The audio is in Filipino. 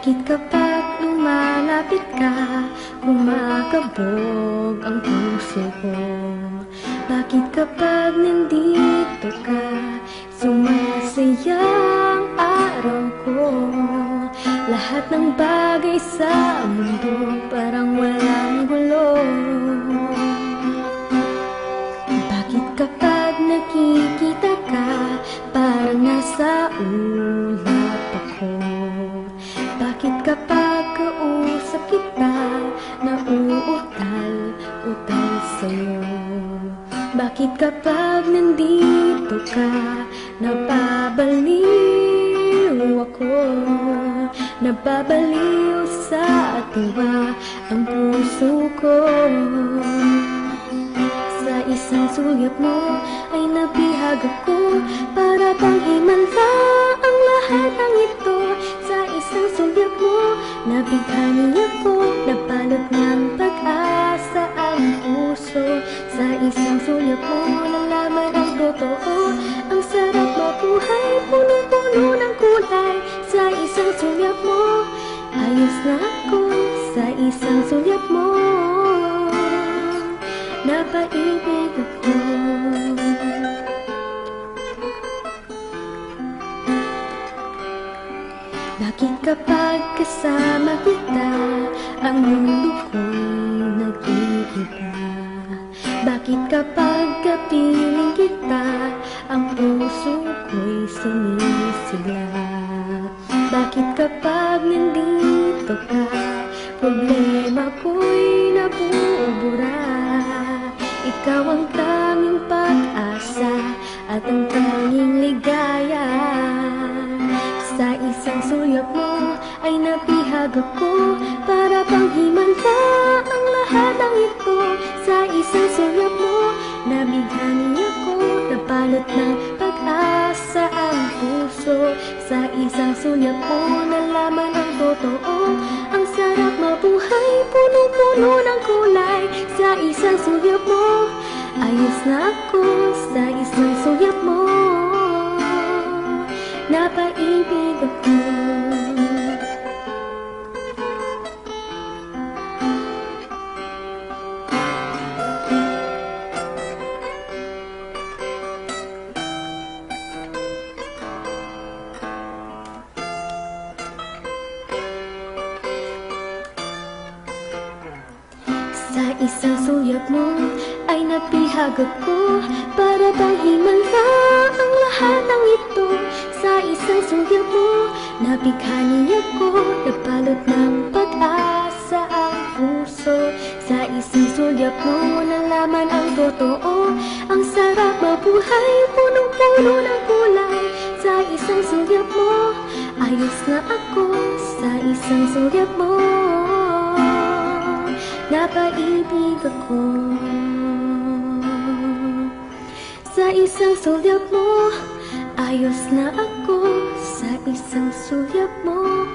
Bakit kapag lumalapit ka, kumakabog ang puso ko? Bakit kapag nandito ka, sumasaya ang araw ko? Lahat ng bagay sa mundo parang walang gulo. Bakit kapag nakikita ka, parang nasa ulap ako? Bakit kapag kausap kita, nauutal-utal sa'yo? Bakit kapag nandito ka, napabaliw ako? Napabaliw sa tuwa ang puso ko. Sa isang sulyap mo ay nabihag ako, para bang himala ang lahat ng ito. Sa isang sulyap mo, nabighani ako, napalot ng pag-asa ang puso. Sa isang sulyap mo, nalaman ang totoo, ang sarap mabuhay, punong-puno ng kulay. Sa isang sulyap mo, ayos na ako. Sa isang sulyap mo, napaibig ako. Bakit kapag kasama kita, ang mundo ko'y nag-iiba? Bakit kapag kapiling kita, ang puso ko'y sinisigla? Bakit kapag nandito ka, problema ko'y nabubura? Ikaw ang tanging pag-asa at ang tanging ligaya. Sa isang sulyap mo ay nabihag ako, para bang himala ang lahat ng ito. Sa isang sulyap mo, nabighani ako, napalot ng pag-asa ang puso. Sa isang sulyap mo, nalaman ang totoo, ang sarap mabuhay, punong-puno ng kulay. Sa isang sulyap mo, ayos na ako. Sa isang sulyap mo, napaibig ako. Sa isang sulyap mo ay napihag ako, para bang himala ang lahat ng ito. Sa isang sulyap mo, nabighani ako, napalot ng pag-asa ang puso. Sa isang sulyap mo, nalaman ang totoo, ang sarap mabuhay, punong-puno ng kulay. Sa isang sulyap mo, ayos na ako. Sa isang sulyap mo, napaibig ako. Sa isang sulyap mo, ayos na ako. Sa isang sulyap mo,